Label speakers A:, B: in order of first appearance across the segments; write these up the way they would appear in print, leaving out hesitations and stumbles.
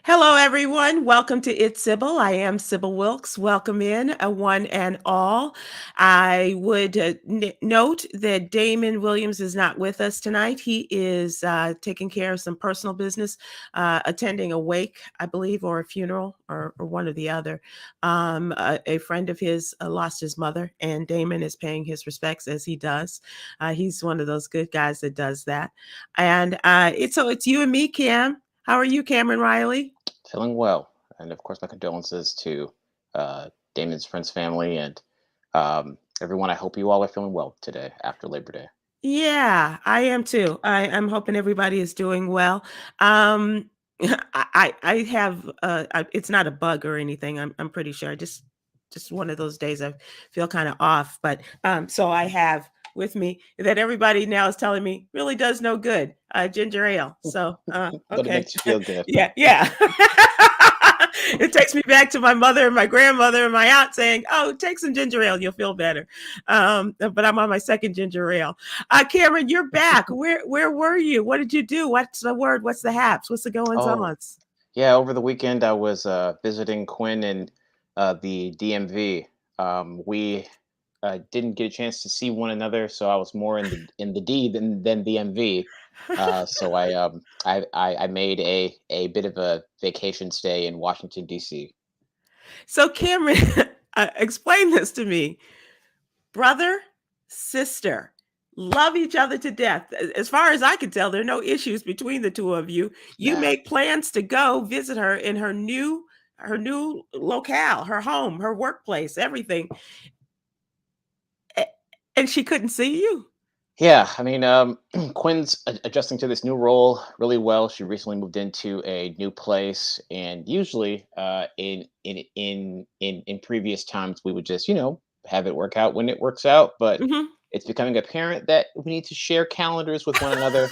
A: Hello, everyone. Welcome to It's Sybil. I am Sybil Wilkes. Welcome in, one and all. I would note that Damon Williams is not with us tonight. He is taking care of some personal business, attending a wake, I believe, or a funeral, or one or the other. A friend of his lost his mother, and Damon is paying his respects as he does. He's one of those good guys that does that. And it's you and me, Cam. How are you, Cameron Riley?
B: Feeling well, and of course, my condolences to Damon's friend's family and everyone. I hope you all are feeling well today after Labor Day.
A: Yeah, I am too. I'm hoping everybody is doing well. Um, I have it's not a bug or anything. I'm pretty sure. Just one of those days I feel kind of off. But so I have with me that everybody now is telling me really does no good. Ginger ale. So
B: But it
A: okay,
B: makes you feel good.
A: yeah. It takes me back to my mother and my grandmother and my aunt saying, "Oh, take some ginger ale, and you'll feel better." But I'm on my second ginger ale. Cameron, you're back. Where were you? What did you do? What's the word? What's the haps? What's the goings
B: Oh,
A: ons?
B: yeah. Over the weekend, I was visiting Quinn in the DMV. We didn't get a chance to see one another, so I was more in the D than the MV. So I made a bit of a vacation stay in Washington D.C.
A: So Cameron, explain this to me. Brother, sister, love each other to death. As far as I can tell, there are no issues between the two of you. You
B: Nah.
A: make plans to go visit her in her new locale, her home, her workplace, everything. And she couldn't see you.
B: Yeah, I mean, Quinn's adjusting to this new role really well. She recently moved into a new place, and usually, in previous times, we would just have it work out when it works out. But
A: Mhm.
B: it's becoming apparent that we need to share calendars with one another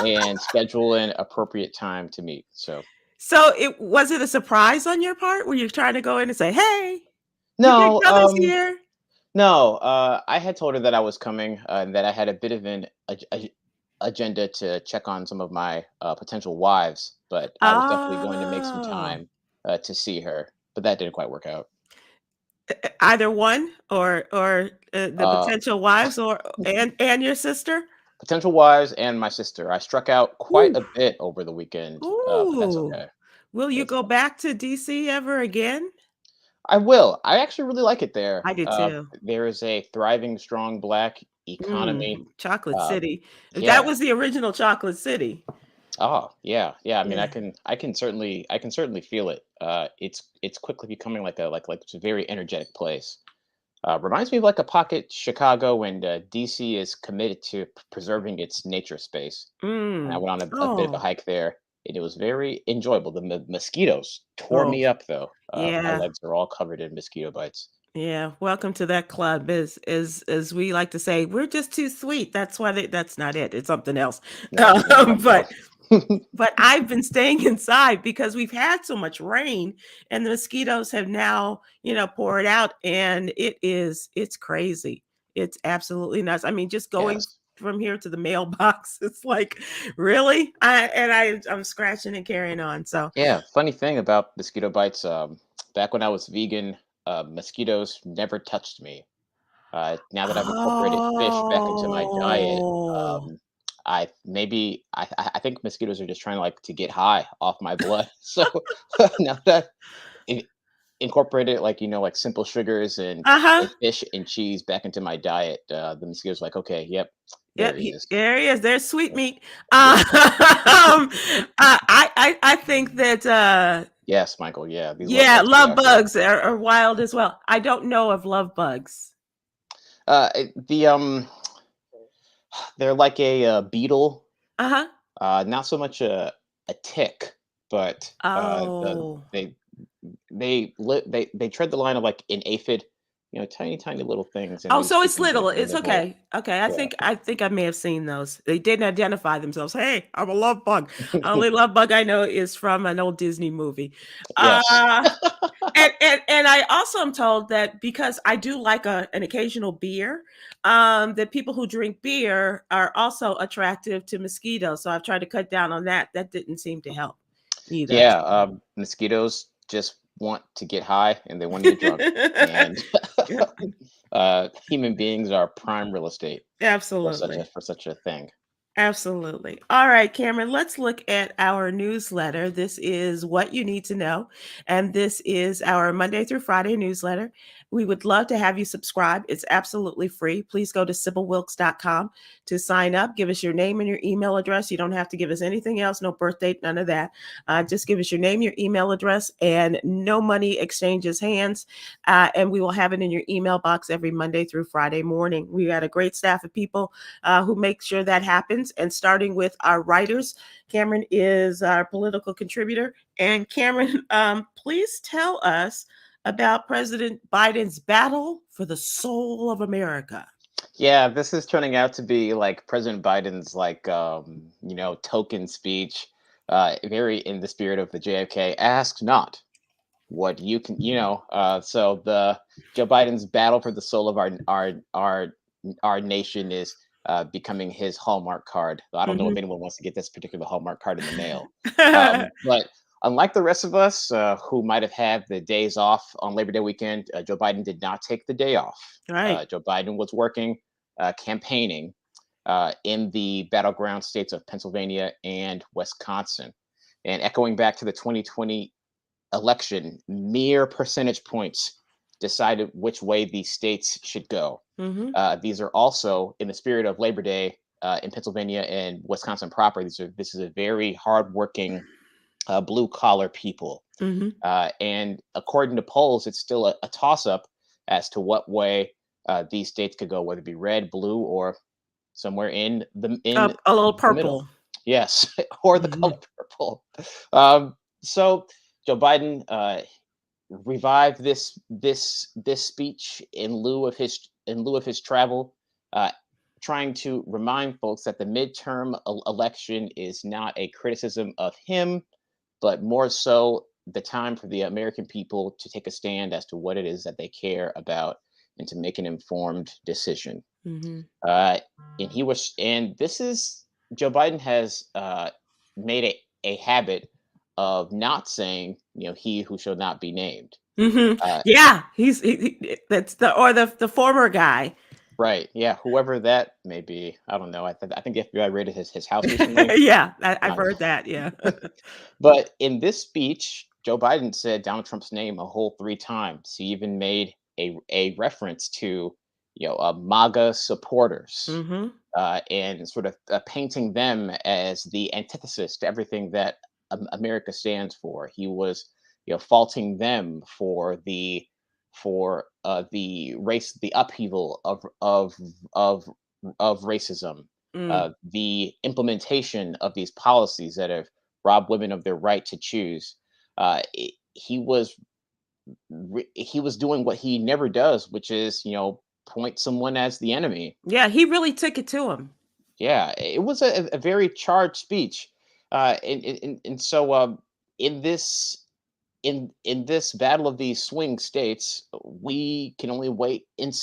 B: and schedule an appropriate time to meet. So
A: So it a surprise on your part? Were you trying to go in and say, "Hey, your big
B: no,
A: brother's here"?
B: no, I had told her that I was coming, and that I had a bit of an agenda to check on some of my potential wives, but I was definitely going to make some
A: Oh.
B: time to see her, but that didn't quite work out.
A: Either one or the
B: Uh,
A: potential wives or and your sister?
B: Potential wives and my sister. I struck out quite
A: Ooh.
B: a bit over the weekend, but that's
A: Ooh.
B: okay.
A: Will you
B: It's
A: go back to DC ever again?
B: I will. I actually really like it there.
A: I did too.
B: There is a thriving, strong Black economy.
A: Chocolate
B: Uh,
A: City. That
B: yeah.
A: was the original Chocolate City.
B: Oh, yeah, yeah. I mean,
A: Yeah.
B: I can certainly feel it. It's quickly becoming like it's a very energetic place. Reminds me of like a pocket Chicago, and DC is committed to preserving its nature space. And I
A: Mm.
B: went on a bit of a
A: Oh.
B: hike there, and it was very enjoyable. The mosquitoes tore
A: Oh,
B: me up though. My
A: yeah.
B: legs are all covered in mosquito bites.
A: Yeah, welcome to that club. As we like to say, we're just too sweet. That's not it. It's something else.
B: No, it's not
A: Um,
B: fun at
A: but
B: all.
A: but I've been staying inside because we've had so much rain and the mosquitoes have now, poured out and it's crazy. It's absolutely nuts. I mean, just going
B: Yes.
A: from here to the mailbox, it's like, really? I'm scratching and carrying on. So,
B: Yeah, funny thing about mosquito bites. Back when I was vegan, mosquitoes never touched me. Now that I've incorporated fish back into my diet,
A: oh.
B: um, I think mosquitoes are just trying to get high off my blood. So now that in, incorporated like simple sugars
A: Uh-huh.
B: and fish and cheese back into my diet, the mosquitoes like, okay, yep, there
A: Yep,
B: he is.
A: there he is. There's
B: Yeah,
A: sweetmeat.
B: yeah.
A: I think that
B: Yes, Michael. Yeah, these love
A: yeah,
B: bugs get
A: love
B: after it.
A: bugs are wild as well. I don't know of love bugs.
B: The they're like a beetle.
A: Uh-huh.
B: Not so much a tick, but
A: Oh.
B: they tread the line of like an aphid, tiny tiny little things, and
A: Oh,
B: they
A: so
B: sleep
A: it's
B: in
A: little.
B: in
A: It's
B: the bowl.
A: okay. Okay. I
B: Yeah.
A: think I think I may have seen those. They didn't identify themselves. Hey, I'm a love bug. Only love bug I know is from an old Disney movie.
B: Yes.
A: Uh and I also am told that because I do like an occasional beer, that people who drink beer are also attractive to mosquitoes. So I've tried to cut down on that. That didn't seem to help. He does.
B: Yeah, mosquitoes just want to get high and they want to get drunk, and
A: Yep,
B: human beings are prime real estate
A: absolutely.
B: for such a thing.
A: Absolutely. All right, Cameron, let's look at our newsletter. This is What You Need to Know, and this is our Monday through Friday newsletter. We would love to have you subscribe. It's absolutely free. Please go to sybilwilkes.com to sign up. Give us your name and your email address. You don't have to give us anything else, no birth date, none of that. Just give us your name, your email address, and no money exchanges hands. And we will have it in your email box every Monday through Friday morning. We got a great staff of people who make sure that happens. And starting with our writers, Khameron is our political contributor. And Khameron, please tell us about President Biden's battle for the soul of America.
B: Yeah, this is turning out to be like President Biden's like token speech, very in the spirit of the JFK ask not what you can, so the Joe Biden's battle for the soul of our nation is becoming his Hallmark card. I don't know if
A: Mhm.
B: anyone wants to get this particular Hallmark card in the mail, but unlike the rest of us who might have had the days off on Labor Day weekend, Joe Biden did not take the day off.
A: Right.
B: Joe Biden was working, campaigning in the battleground states of Pennsylvania and Wisconsin. And echoing back to the 2020 election, mere percentage points decided which way these states should go.
A: Mhm.
B: These are also in the spirit of Labor Day in Pennsylvania and Wisconsin proper. This is a very hardworking blue collar people,
A: Mhm.
B: and according to polls, it's still a toss up as to what way these states could go, whether it be red, blue, or somewhere
A: A little
B: the middle.
A: purple.
B: Yes, or the
A: Mhm.
B: color purple. So Joe Biden revived this speech in lieu of his travel, uh, trying to remind folks that the midterm election is not a criticism of him, but more so the time for the American people to take a stand as to what it is that they care about and to make an informed decision.
A: Mhm.
B: Uh, and this is Joe Biden has made a habit of not saying, he who shall not be named.
A: Mhm.
B: Uh,
A: Yeah, that's the former guy.
B: right. Yeah. Whoever that may be. I don't know. I think the FBI raided his house recently.
A: Yeah, I've
B: Uh,
A: heard that. Yeah.
B: but in this speech, Joe Biden said Donald Trump's name a whole three times. He even made a reference to, MAGA supporters,
A: Mhm.
B: and sort of painting them as the antithesis to everything that America stands for. He was, faulting them for the upheaval of racism,
A: Mm.
B: the implementation of these policies that have robbed women of their right to choose. He was doing what he never does, which is, point someone as the enemy.
A: Yeah, he really took it to him.
B: Yeah, it was a very charged speech, and so in this in this battle of these swing states, we can only wait and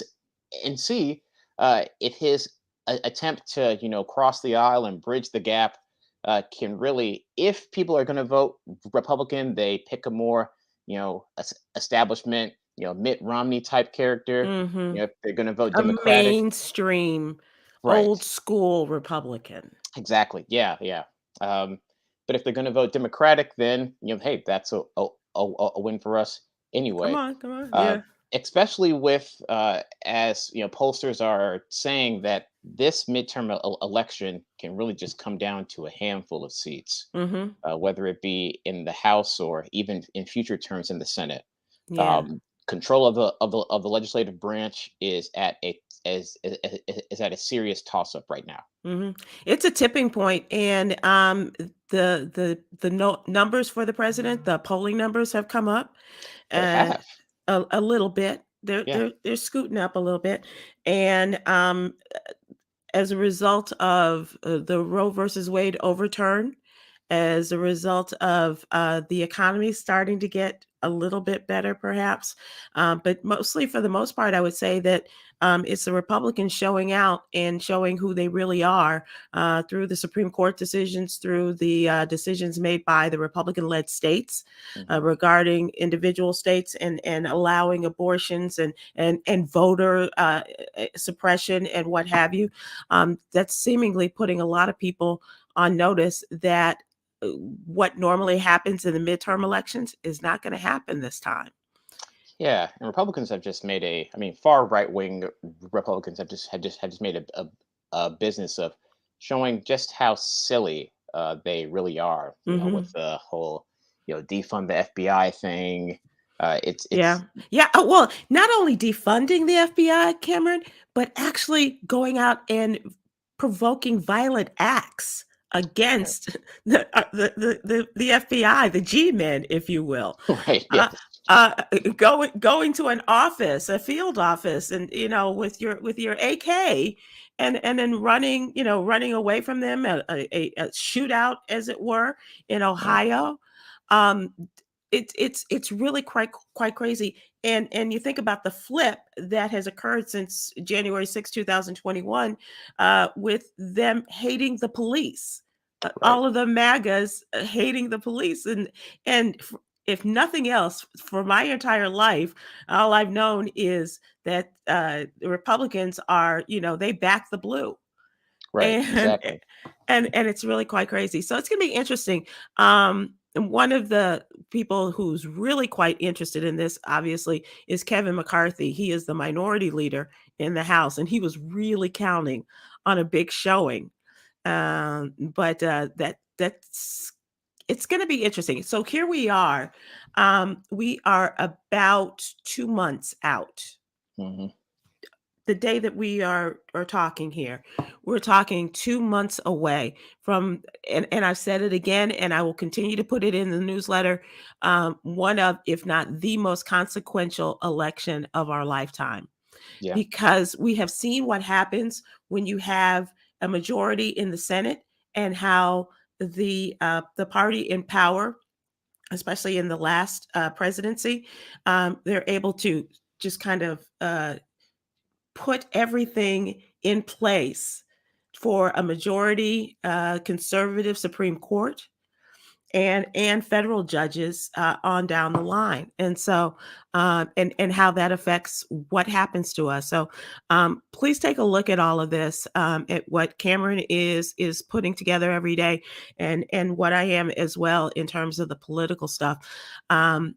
B: see if his attempt to cross the aisle and bridge the gap can really, if people are going to vote Republican, they pick a more establishment, Mitt Romney type character.
A: Mhm.
B: If they're going to vote
A: A
B: Democratic,
A: mainstream, old
B: right?
A: school Republican.
B: Exactly. Yeah, yeah. Um, but if they're going to vote Democratic, then hey, that's a win for us
A: Come
B: anyway.
A: on, come on.
B: Uh,
A: Yeah.
B: Especially with as pollsters are saying that this midterm election can really just come down to a handful of seats,
A: Mhm.
B: whether it be in the House or even in future terms in the Senate.
A: Yeah.
B: Control of the legislative branch is at a serious toss up right now.
A: Mhm. It's a tipping point, and, the numbers for the president, the polling numbers have come up,
B: They
A: uh,
B: have,
A: a little bit. They're
B: yeah.
A: they're they're scooting up a little bit, and, as a result of, the Roe versus Wade overturn, as a result of, the economy starting to get a little bit better perhaps, but mostly for the most part, I would say that, It's the Republicans showing out and showing who they really are through the Supreme Court decisions, through the decisions made by the Republican-led states
B: Mhm.
A: regarding individual states and allowing abortions and voter suppression and what have you. That's seemingly putting a lot of people on notice that what normally happens in the midterm elections is not going to happen this time.
B: Yeah, and Republicans have just made I mean, far right wing Republicans have just made a business of showing just how silly they really are.
A: Hmm.
B: With the whole defund the FBI thing. It's
A: Yeah. Yeah. Well, not only defunding the FBI, Cameron, but actually going out and provoking violent acts
B: right,
A: against the FBI, the G men, if you will.
B: right.
A: Uh,
B: Yes,
A: going to an office, a field office, and with your AK, and then running away from them, a shootout, as it were, in
B: right,
A: Ohio. Um, it's really quite crazy. And you think about the flip that has occurred since January 6, 2021, with them hating the police,
B: right.
A: all of the MAGAs hating the police, and if nothing else, for my entire life, all I've known is that the Republicans are, they back the blue,
B: Right,
A: and
B: exactly.
A: and it's really quite crazy. So it's going to be interesting. And one of the people who's really quite interested in this, obviously, is Kevin McCarthy. He is the minority leader in the House, and he was really counting on a big showing. But that's it's going to be interesting. So here we are. We are about 2 months out.
B: Hmm.
A: The day that we are talking here, we're talking 2 months away from, and I've said it again, and I will continue to put it in the newsletter, one of, if not the most consequential election of our lifetime,
B: Yeah,
A: because we have seen what happens when you have a majority in the Senate, and how the party in power, especially in the last presidency, they're able to just kind of put everything in place for a majority conservative Supreme Court and federal judges on down the line. And so and how that affects what happens to us. So please take a look at all of this, at what Khameron is putting together every day, and what I am as well in terms of the political stuff. um,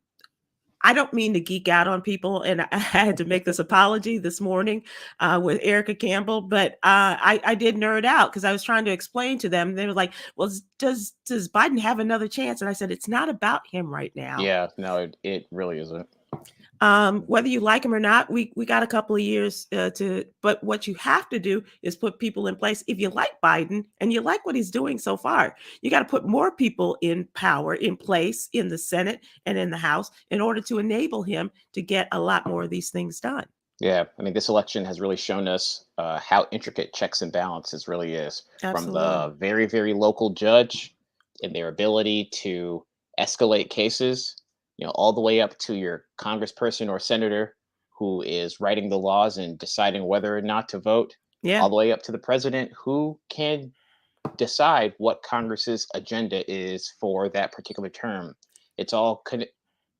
A: I don't mean to geek out on people, and I had to make this apology this morning with Erica Campbell, but I did nerd out because I was trying to explain to them. They were like, "Well, does Biden have another chance?" And I said, "It's not about him right now.
B: yeah. No, it really isn't.
A: Whether you like him or not, we got a couple of years to. But what you have to do is put people in place. If you like Biden and you like what he's doing so far, you got to put more people in power, in place, in the Senate and in the House, in order to enable him to get a lot more of these things done."
B: Yeah, I mean, this election has really shown us how intricate checks and balances really is, from
A: Absolutely.
B: the very, very local judge and their ability to escalate cases, all the way up to your congressperson or senator who is writing the laws and deciding whether or not to vote,
A: Yeah.
B: all the way up to the president who can decide what Congress's agenda is for that particular term. It's all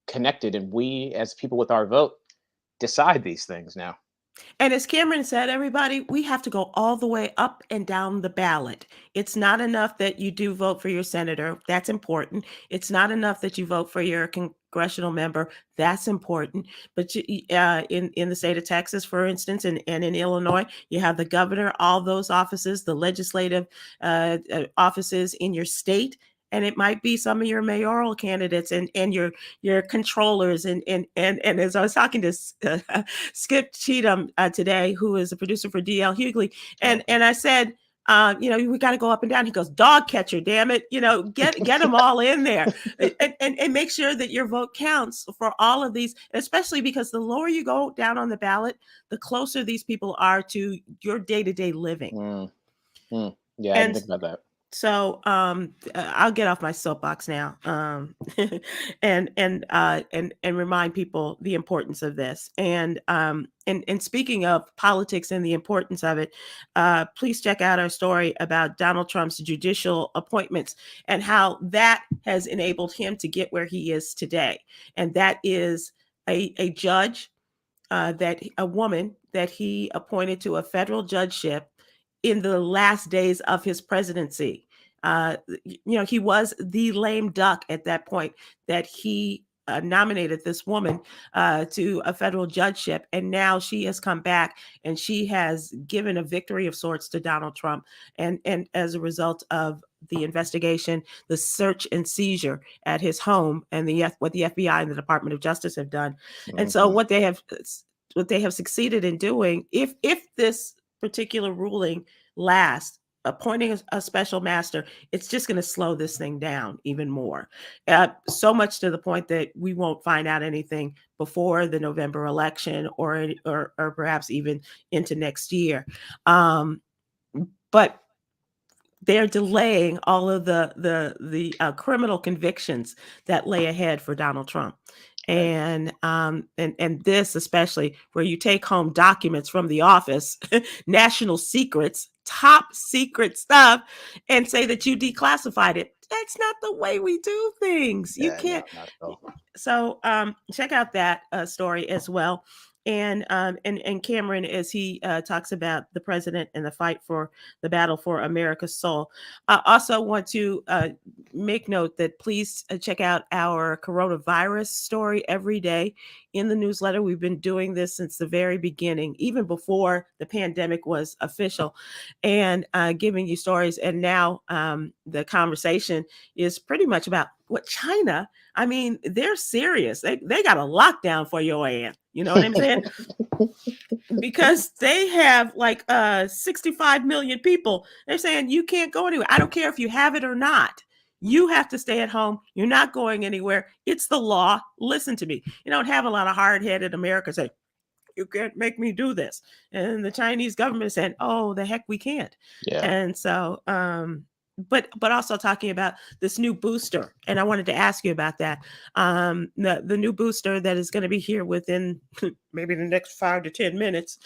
B: connected, and we, as people with our vote, decide these things now.
A: And as Cameron said, everybody, we have to go all the way up and down the ballot. It's not enough that you do vote for your senator. That's important. It's not enough that you vote for your congressional member. That's important. But in the state of Texas, for instance, and in Illinois, you have the governor, all those offices, the legislative offices in your state. And it might be some of your mayoral candidates and your controllers and as I was talking to Skip Cheatham today, who is a producer for DL Hughley,
B: Oh,
A: and
B: okay.
A: I said, we got to go up and down. He goes, "Dog catcher, damn it, get them all in there, and make sure that your vote counts for all of these, especially because the lower you go down on the ballot, the closer these people are to your day to day living."
B: Mm, mm. Yeah, I didn't
A: And
B: think about that.
A: I'll get off my soapbox now, and remind people the importance of this. And speaking of politics and the importance of it, please check out our story about Donald Trump's judicial appointments and how that has enabled him to get where he is today. And that is a judge, that a woman that he appointed to a federal judgeship in the last days of his presidency. He was the lame duck at that point, that he nominated this woman to a federal judgeship, and now she has come back and she has given a victory of sorts to Donald Trump, and as a result of the investigation, the search and seizure at his home, and what the FBI and the Department of Justice have done. And so what they have succeeded in doing, if this particular ruling lasts, appointing a special master, it's just going to slow this thing down even more. So much to the point that we won't find out anything before the November election, or perhaps even into next year. But they're delaying all of the criminal convictions that lay ahead for Donald Trump. And this, especially where you take home documents from the office, national secrets, top secret stuff, and say that you declassified it. That's not the way we do things. You can't.
B: No, not at all.
A: So check out that story as well. And Khameron, as he talks about the president and the fight for the battle for America's soul. I also want to make note that please check out our coronavirus story every day in the newsletter. We've been doing this since the very beginning, even before the pandemic was official, and giving you stories. And now the conversation is pretty much about what China. I mean, they're serious. They got a lockdown for your ass. You know what I'm saying? Because they have like 65 million people. They're saying you can't go anywhere. I don't care if you have it or not. You have to stay at home. You're not going anywhere. It's the law. Listen to me. You don't have a lot of hard-headed Americans say, you can't make me do this. And the Chinese government is saying, oh, the heck we can't.
B: Yeah.
A: And so, but also talking about this new booster, and I wanted to ask you about that. The new booster that is going to be here within maybe the next 5 to 10 minutes.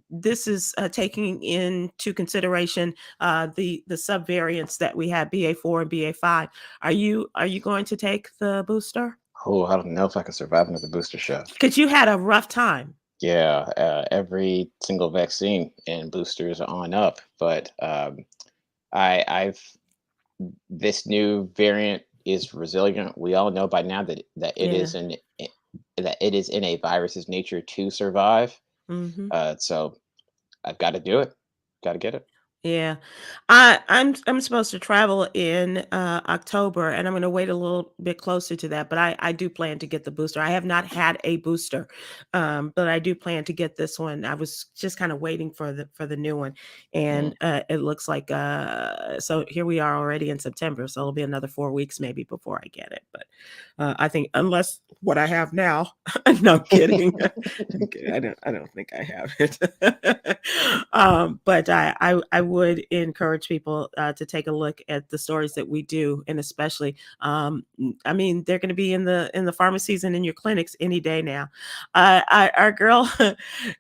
A: This is taking into consideration the subvariants that we have, BA4 and BA5. Are you going to take the booster?
B: Oh, I don't know if I can survive another booster shot.
A: Because you had a rough time.
B: Yeah, every single vaccine and boosters are on up, but this new variant is resilient. We all know by now that it is in a virus's nature to survive.
A: Mm-hmm.
B: So I've got to do it. Got to get it.
A: Yeah, I'm supposed to travel in October, and I'm going to wait a little bit closer to that. But I do plan to get the booster. I have not had a booster, but I do plan to get this one. I was just kind of waiting for the new one, and it looks like so here we are already in September, so it'll be another 4 weeks maybe before I get it. But I think unless what I have now, no, I'm kidding. I don't think I have it. But I would encourage people to take a look at the stories that we do, and especially, I mean, they're going to be in the pharmacies and in your clinics any day now. Our girl,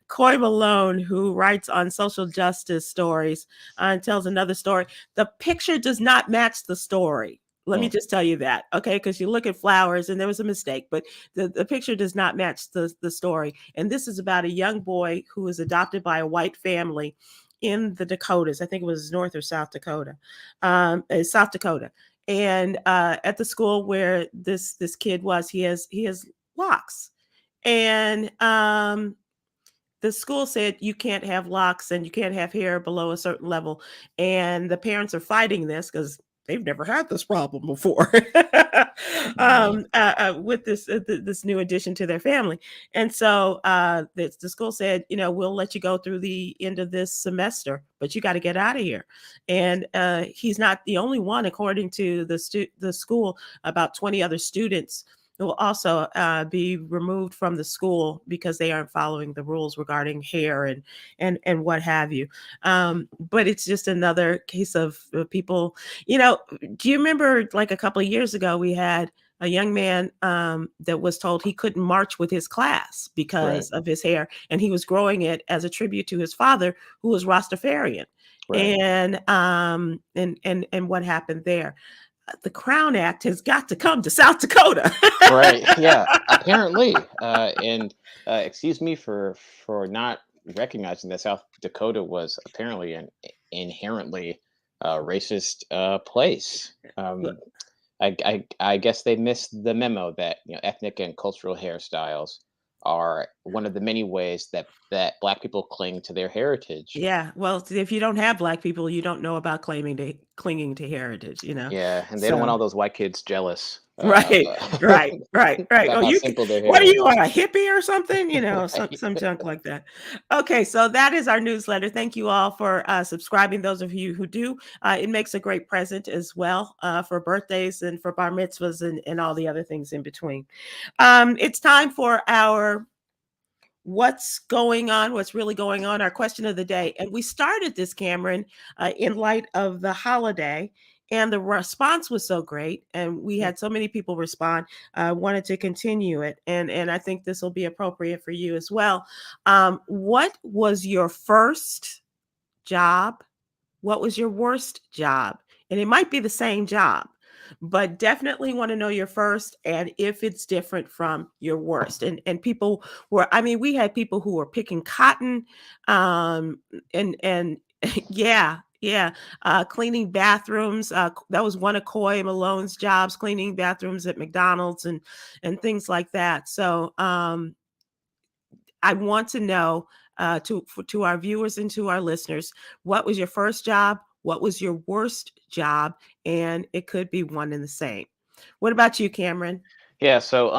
A: Coy Malone, who writes on social justice stories, and tells another story. The picture does not match the story. Let me just tell you that, okay? Because you look at flowers and there was a mistake, but the picture does not match the story. And this is about a young boy who was adopted by a white family in the Dakotas. I think it was North or South Dakota. South Dakota. And at the school where this kid was, he has locks. And the school said you can't have locks and you can't have hair below a certain level. And the parents are fighting this because they've never had this problem before with this new addition to their family. And so the school said, we'll let you go through the end of this semester, but you got to get out of here. And he's not the only one, according to the school. About 20 other students will also be removed from the school because they aren't following the rules regarding hair and what have you. But it's just another case of people. Do you remember like a couple of years ago we had a young man that was told he couldn't march with his class
B: Right.
A: because of his hair, and he was growing it as a tribute to his father, who was Rastafarian.
B: Right.
A: And what happened there? The Crown Act has got to come to South Dakota.
B: Right. Yeah. Apparently, and excuse me for not recognizing that South Dakota was apparently an inherently racist place. I guess they missed the memo that ethnic and cultural hairstyles are one of the many ways that Black people cling to their heritage.
A: Yeah, well, if you don't have Black people, you don't know about clinging to heritage.
B: Yeah, and they don't want
A: So
B: all those white kids jealous
A: right, right, right, right.
B: about
A: Oh,
B: how simple their
A: what
B: hair
A: are you,
B: is.
A: a hippie or something?
B: Right.
A: Some junk like that. Okay, so that is our newsletter. Thank you all for subscribing. Those of you who do, it makes a great present as well for birthdays and for bar mitzvahs and all the other things in between. It's time for our what's really going on, our question of the day. And we started this, Khameron, in light of the holiday. And the response was so great, and we
B: Yeah.
A: had so many people respond. I wanted to continue it, and I think this will be appropriate for you as well. What was your first job? What was your worst job? And it might be the same job, but definitely want to know your first and if it's different from your worst. And people were, I mean, we had people who were picking cotton, and yeah, yeah, cleaning bathrooms. That was one of Coy Malone's jobs, cleaning bathrooms at McDonald's and things like that. So I want to know to our viewers and to our listeners, what was your first job? What was your worst job? And it could be one and the same. What about you, Khameron?
B: Yeah, so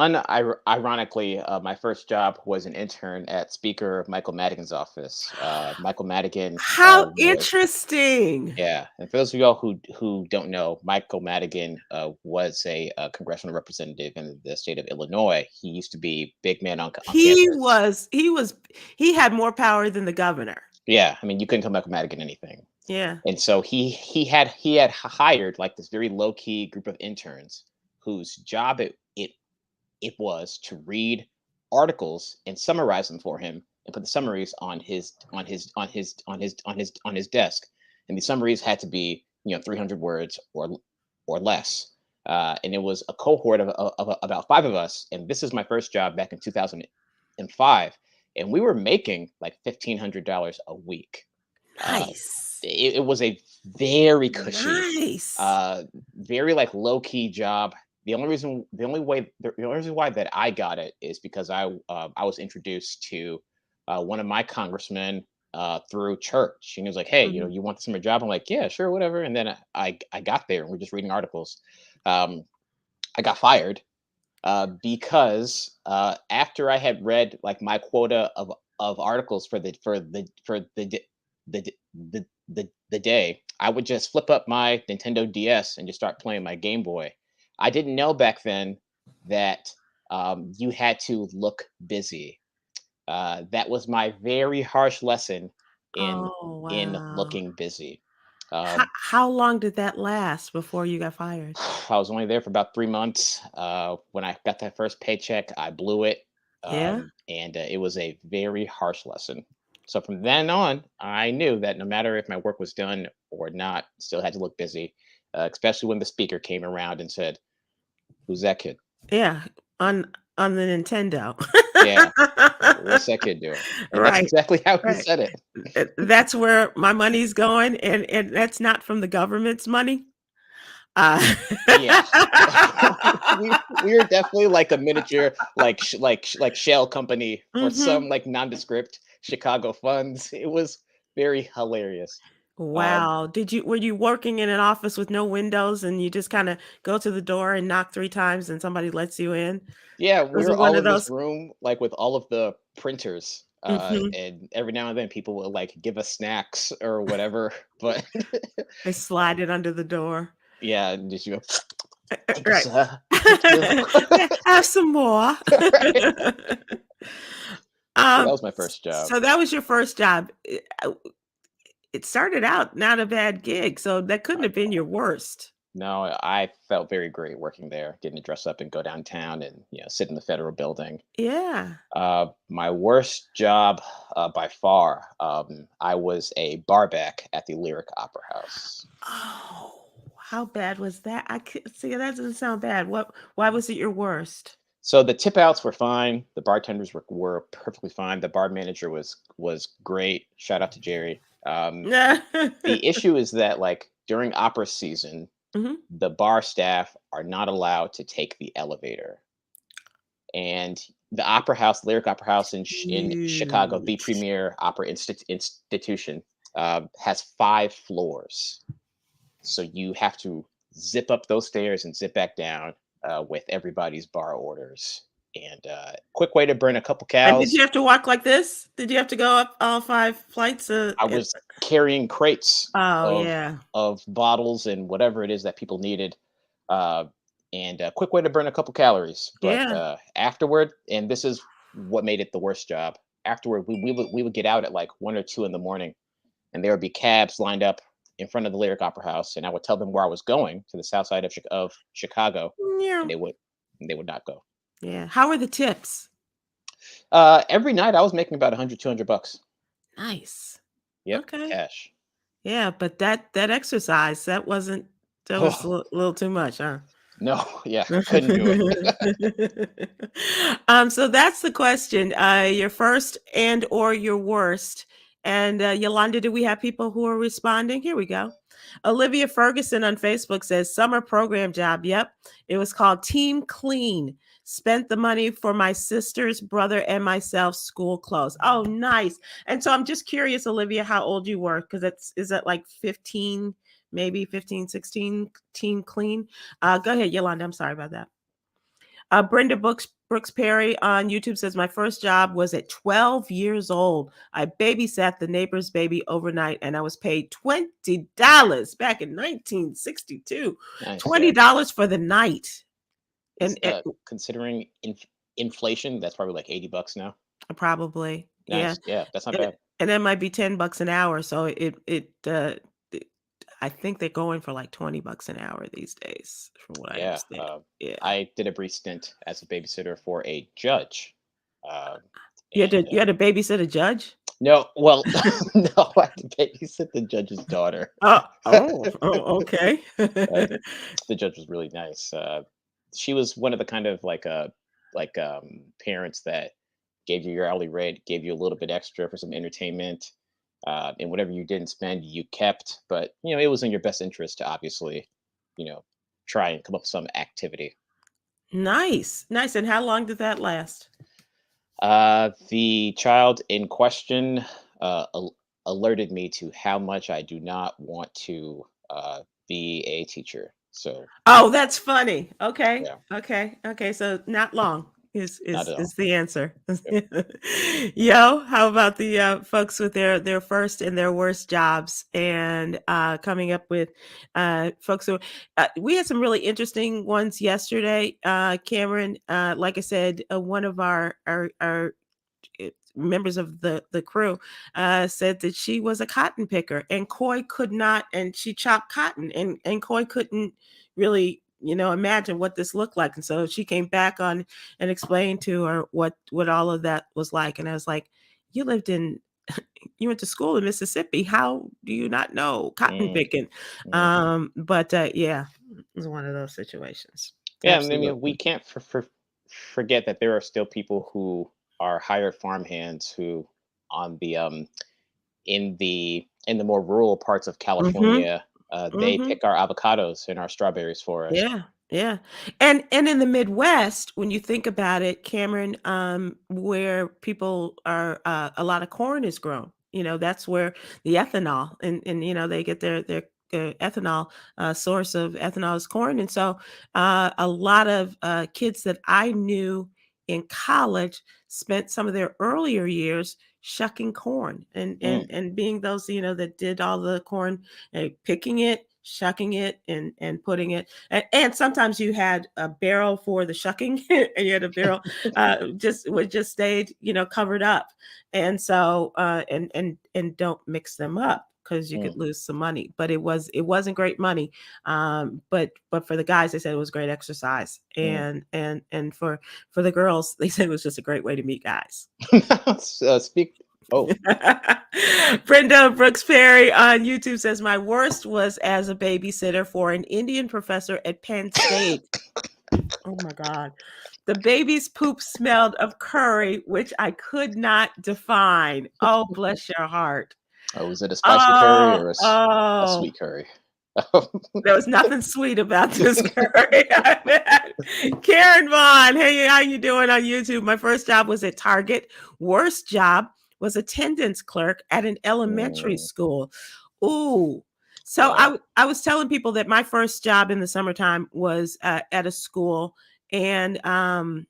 B: ironically, my first job was an intern at Speaker Michael Madigan's office. Michael Madigan
A: How
B: was
A: interesting.
B: Yeah, and for those of y'all who don't know, Michael Madigan was a congressional representative in the state of Illinois. He used to be big man on
A: He
B: campus.
A: was, he was, he had more power than the governor.
B: Yeah, I mean you couldn't tell Michael Madigan anything.
A: Yeah.
B: And so he had hired like this very low key group of interns whose job it was to read articles and summarize them for him and put the summaries on his desk. And the summaries had to be 300 words or less. And it was a cohort of about five of us. And this is my first job back in 2005, and we were making like $1,500 a week. Uh,
A: Nice.
B: it was a very cushy,
A: Nice.
B: very like low key job. The only reason why that I got it is because I was introduced to one of my congressmen through church. And he was like, "Hey,
A: Mhm.
B: you want this summer job?" I'm like, "Yeah, sure, whatever." And then I got there and we're just reading articles. Um, I got fired because after I had read like my quota of articles the the day, I would just flip up my Nintendo DS and just start playing my Game Boy. I didn't know back then that you had to look busy. That was my very harsh lesson in
A: Oh,
B: in
A: wow.
B: looking busy.
A: How long did that last before you got fired?
B: I was only there for about 3 months. When I got that first paycheck, I blew it,
A: Yeah.
B: and it was a very harsh lesson. So from then on, I knew that no matter if my work was done or not, still had to look busy. Especially when the speaker came around and said, "Who's that kid?"
A: Yeah, on the Nintendo.
B: Yeah, what's that kid doing? And that's
A: Right,
B: exactly how he
A: right.
B: said it.
A: That's where my money's going, and that's not from the government's money. Uh
B: Yeah, we are definitely like a miniature like shell company for some
A: Mhm.
B: like nondescript Chicago funds. It was very hilarious. Um,
A: Wow. Were you working in an office with no windows and you just kinda go to the door and knock 3 times and somebody lets you in?
B: yeah,
A: Was
B: we're
A: it one
B: all
A: of
B: in this
A: those?
B: room like with all of the printers,
A: Mhm.
B: and every now and then people will like give us snacks or whatever. But
A: They slide it under the door.
B: yeah, and just you go, "Thank you,
A: Right.
B: sir." Thank you.
A: Yeah, have some more.
B: Right. So that
A: Um,
B: was my first job.
A: so that was your first job. It started out not a bad gig, so that couldn't have been your worst.
B: No, I felt very great working there, getting to dress up and go downtown and sit in the federal building.
A: Yeah.
B: My worst job by far, I was a barback at the Lyric Opera House.
A: Oh, how bad was that? I could see that doesn't sound bad. Why was it your worst?
B: So the tip outs were fine. The bartenders were perfectly fine. The bar manager was great. Shout out to Jerry. The issue is that like during opera season,
A: Mhm.
B: the bar staff are not allowed to take the elevator. And the opera house, Lyric Opera House in Chicago, the
A: Huge.
B: premier opera institution, has 5 floors. So you have to zip up those stairs and zip back down with everybody's bar orders. And quick way to burn a couple
A: And did you
B: cows.
A: have to walk like this? Did you have to go up all 5 flights?
B: I was carrying crates
A: Oh,
B: of
A: yeah.
B: bottles and whatever it is that people needed. Uh, and a quick way to burn a couple calories. But
A: Yeah.
B: afterward, and this is what made it the worst job. Afterward, we would get out at like 1 or 2 in the morning, and there would be cabs lined up in front of the Lyric Opera House, and I would tell them where I was going to the south side of Chicago,
A: Yeah.
B: and they would not go.
A: Yeah. How were the tips?
B: Every night I was making about 100, $200.
A: Nice.
B: Yep,
A: Okay.
B: cash.
A: Yeah, but that exercise, that was a
B: Oh
A: little too much, huh?
B: no, yeah, couldn't do it.
A: So that's the question. Your first and or your worst. And Yolanda, do we have people who are responding? Here we go. Olivia Ferguson on Facebook says, summer program job. Yep. It was called Team Clean. Spent the money for my sister's brother and myself school clothes. Oh, nice. And so I'm just curious, Olivia, how old you were, because is that like 15, maybe 15, 16, Team Clean? Go ahead, Yolanda. I'm sorry about that. Brenda Brooks Perry on YouTube says, my first job was at 12 years old. I babysat the neighbor's baby overnight and I was paid $20 back in 1962.
B: Nice, yeah.
A: $20 for the night.
B: Is
A: And
B: considering inflation, that's probably like $80 now.
A: probably, yeah.
B: Nice, yeah, that's not
A: And,
B: bad.
A: and that might be $10 an hour. So it I think they're going for like $20 an hour these days, from what I
B: Yeah,
A: understand. Yeah.
B: I did a brief stint as a babysitter for a judge, uh,
A: You had to
B: and
A: you had to babysit a judge?
B: no, well, no, I had to babysit the judge's daughter.
A: Okay.
B: Uh, the judge was really nice. She was one of the kind of parents that gave you your hourly rate, gave you a little bit extra for some entertainment, and whatever you didn't spend, you kept. But it was in your best interest to obviously, you know, try and come up with some activity.
A: Nice, nice, and how long did that last?
B: The child in question alerted me to how much I do not want to be a teacher. So
A: Oh, that's funny. Okay,
B: yeah,
A: okay, so not long
B: not at
A: is
B: all.
A: the answer.
B: Yep.
A: Yo, how about the, folks with their first and their worst jobs and, coming up with, folks who we had some really interesting ones yesterday, Cameron, like I said, one of our members of the crew said that she was a cotton picker and Coy could not, and she chopped cotton and Coy couldn't really imagine what this looked like, and so she came back on and explained to her what all of that was like, and I was like, you lived in you went to school in Mississippi, how do you not know cotton
B: Mm,
A: picking?
B: mm.
A: But yeah, it was one of those situations.
B: Yeah, and I mean, we
A: Absolutely.
B: can't forget that there are still people who are hired farmhands who, on the in the more rural parts of
A: Hmm.
B: California, they
A: Hmm.
B: pick our avocados and our strawberries for us.
A: Yeah, yeah. And in the Midwest, when you think about it, Cameron, where people are a lot of corn is grown. That's where the ethanol and they get their ethanol source of ethanol is corn. And so a lot of kids that I knew in college spent some of their earlier years shucking corn and
B: Mm,
A: and being those that did all the corn, picking it, shucking it and putting it, and sometimes you had a barrel for the shucking, and you had a barrel just stayed, covered up, and so and don't mix them up because you could
B: Mm,
A: lose some money. But it wasn't great money, but for the guys, they said it was great exercise,
B: mm.
A: and for the girls, they said it was just a great way to meet guys.
B: Speak. Oh,
A: Brenda Brooks Perry on YouTube says, my worst was as a babysitter for an Indian professor at Penn State. Oh my God. The baby's poop smelled of curry, which I could not define. Oh, bless your heart.
B: oh, was it a spicy curry
A: Oh,
B: or a
A: oh,
B: sweet curry?
A: there was nothing sweet about this curry. Karen Vaughn, hey, how you doing on YouTube? My first job was at Target. Worst job was attendance clerk at an elementary
B: Mm,
A: school. Ooh. So
B: yeah.
A: I was telling people that my first job in the summertime was at a school, and I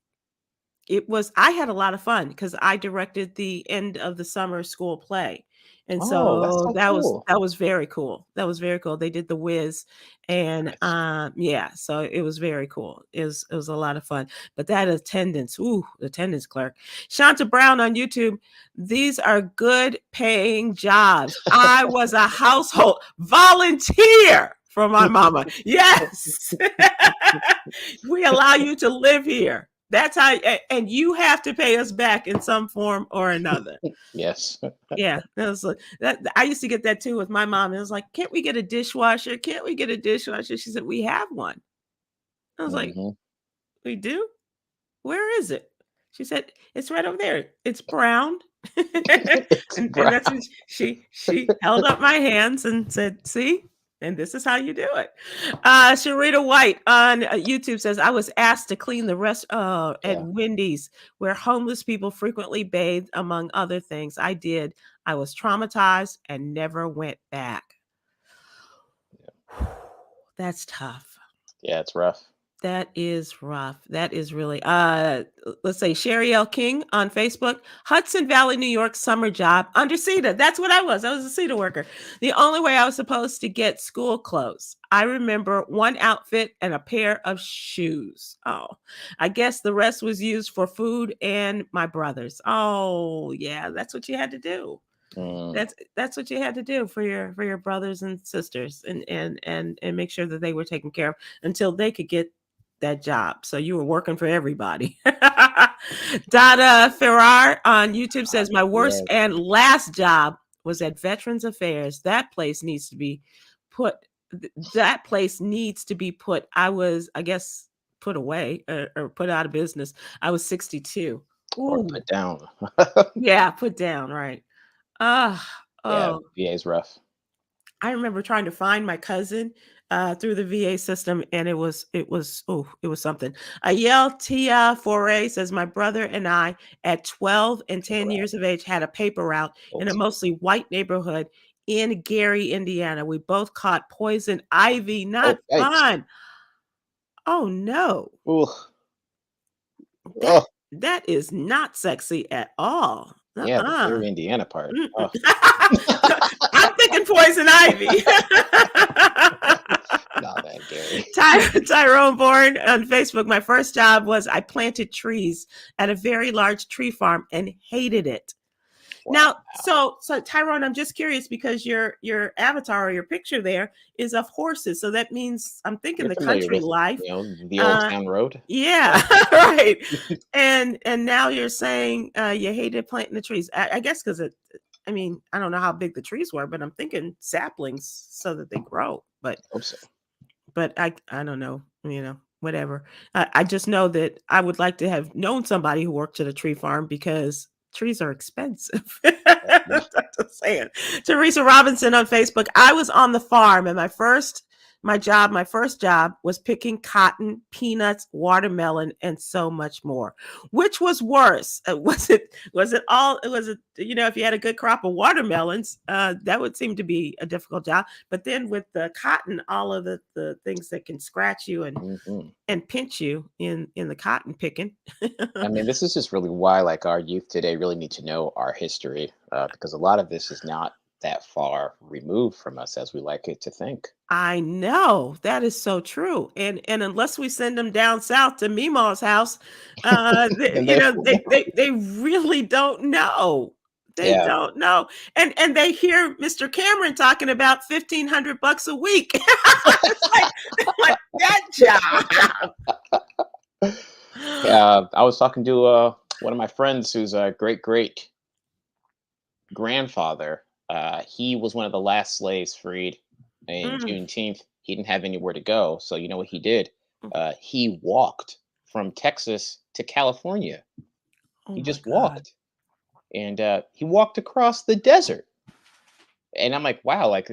A: had a lot of fun because I directed the end of the summer school play. And
B: Oh, that's
A: so
B: so
A: that was
B: cool.
A: that was very cool. That was very cool. They did the whiz, and
B: Nice.
A: yeah, so it was very cool. It was a lot of fun. But that attendance, attendance clerk. Shanta Brown on YouTube, these are good paying jobs. I was a household volunteer for my mama. Yes. We allow you to live here. That's how, and you have to pay us back in some form or another.
B: Yes.
A: Yeah, that was that. I used to get that too with my mom. It was like, can't we get a dishwasher? Can't we get a dishwasher? She said, we have one. I was like,
B: Hmm.
A: we do? Where is it? She said, it's right over there. It's brown.
B: It's
A: And
B: brown.
A: that's when she held up my hands and said, see? And this is how you do it. Sharita White on YouTube says, I was asked to clean the rest at
B: Yeah.
A: Wendy's, where homeless people frequently bathed, among other things. I did. I was traumatized and never went back. That's tough.
B: Yeah, it's rough.
A: That is rough. That is really let's say Sherry L. King on Facebook. Hudson Valley, New York summer job under CETA. That's what I was. I was a CETA worker. The only way I was supposed to get school clothes. I remember one outfit and a pair of shoes. Oh, I guess the rest was used for food and my brothers. Oh, yeah, that's what you had to do.
B: Mm,
A: That's what you had to do for your brothers and sisters, and make sure that they were taken care of until they could get that job. So you were working for everybody. Dada Ferrar on YouTube says, my worst
B: yeah.
A: and last job was at Veterans Affairs. That place needs to be put that place needs to be put. I was, I guess, put away, or put out of business. I was 62.
B: Or
A: Ooh,
B: put down.
A: yeah, put down, right. Ah,
B: Yeah,
A: oh,
B: VA is rough.
A: I remember trying to find my cousin through the VA system, and it was something. Ayel Tia Foray says, my brother and I, at 12 and 10
B: Right.
A: years of age, had a paper route in a
B: Oh,
A: mostly white neighborhood in Gary, Indiana. We both caught poison ivy.
B: oh,
A: Not
B: yikes.
A: fun. Oh no,
B: Ooh.
A: that
B: Oh,
A: that is not sexy at all.
B: yeah, the
A: Uh-uh.
B: Gary, Indiana part. Oh.
A: Mm-mm. I'm thinking poison ivy.
B: Not that Gary.
A: Tyrone Bourne on Facebook. My first job was I planted trees at a very large tree farm and hated it.
B: Wow.
A: Now, so Tyrone, I'm just curious because your avatar or your picture there is of horses. So that means I'm thinking
B: You're
A: the
B: familiar
A: country
B: with,
A: life.
B: the old
A: Uh
B: town road? Yeah.
A: yeah, right. And now you're saying you hated planting the trees. I guess because I mean, I don't know how big the trees were, but I'm thinking saplings so that they grow.
B: Hope so.
A: But I don't know, whatever. I just know that I would like to have known somebody who worked at a tree farm because trees are expensive.
B: Yeah.
A: That's just saying. Teresa Robinson on Facebook. I was on the farm, and my first job was picking cotton, peanuts, watermelon, and so much more. Which was worse? Was it if you had a good crop of watermelons, that would seem to be a difficult job. But then with the cotton, all of the things that can scratch you and
B: Hmm.
A: and pinch you in the cotton picking.
B: I mean, this is just really why, like, our youth today really need to know our history, because a lot of this is not that far removed from us as we like it to think.
A: I know, that is so true, and unless we send them down south to Meemaw's house,
B: And
A: you
B: they,
A: know, they really don't know. They
B: yeah,
A: don't know, and they hear Mr. Khameron talking about $1,500 a week. It's like that job.
B: I was talking to one of my friends who's a great great grandfather. He was one of the last slaves freed in
A: Mm,
B: Juneteenth. He didn't have anywhere to go, so you know what he did?
A: mm.
B: He walked from Texas to California.
A: Oh
B: He
A: my
B: just
A: god.
B: walked, and he walked across the desert. And I'm like, wow, like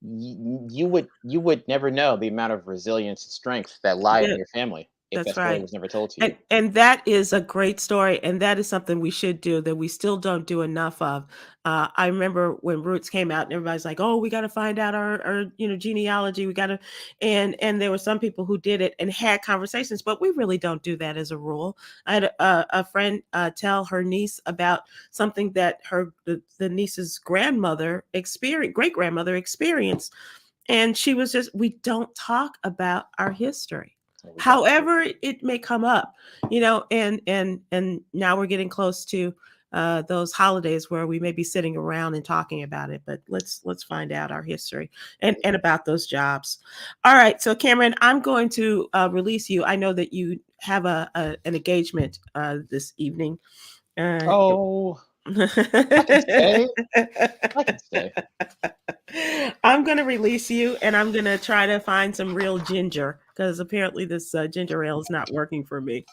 B: you would never know the amount of resilience and strength that lie in
A: Yeah,
B: your family if
A: that's
B: that story
A: right.
B: was never told to you.
A: And that is a great story, and that is something we should do that we still don't do enough of. I remember when Roots came out, and everybody's like, "Oh, we got to find out our genealogy. We got to," and there were some people who did it and had conversations, but we really don't do that as a rule. I had a friend tell her niece about something that the niece's grandmother experienced, great grandmother experienced, and she was just, we don't talk about our history.
B: So we got to.
A: However it may come up, and now we're getting close to those holidays where we may be sitting around and talking about it, but let's find out our history and about those jobs. All right, so Khameron, I'm going to release you. I know that you have an engagement this evening. Uh,
B: Oh, I can stay. I can stay.
A: I'm going to release you and I'm going to try to find some real ginger because apparently this ginger ale is not working for me.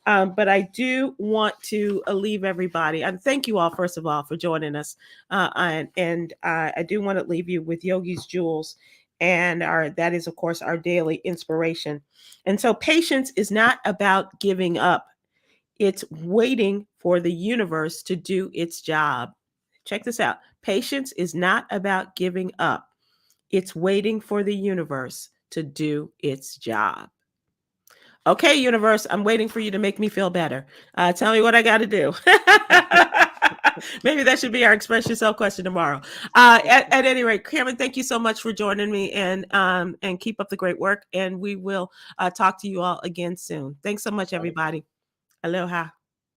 A: But I do want to leave everybody and thank you all, first of all, for joining us. I do want to leave you with Yogi's Jewels. And that is, of course, our daily inspiration. And so patience is not about giving up. It's waiting for the universe to do its job. Check this out. Patience is not about giving up. It's waiting for the universe to do its job. Okay, universe, I'm waiting for you to make me feel better. Tell me what I got to do. Maybe that should be our express yourself question tomorrow. At any rate, Khameron, thank you so much for joining me, and keep up the great work. And we will talk to you all again soon. Thanks so much, everybody. Aloha.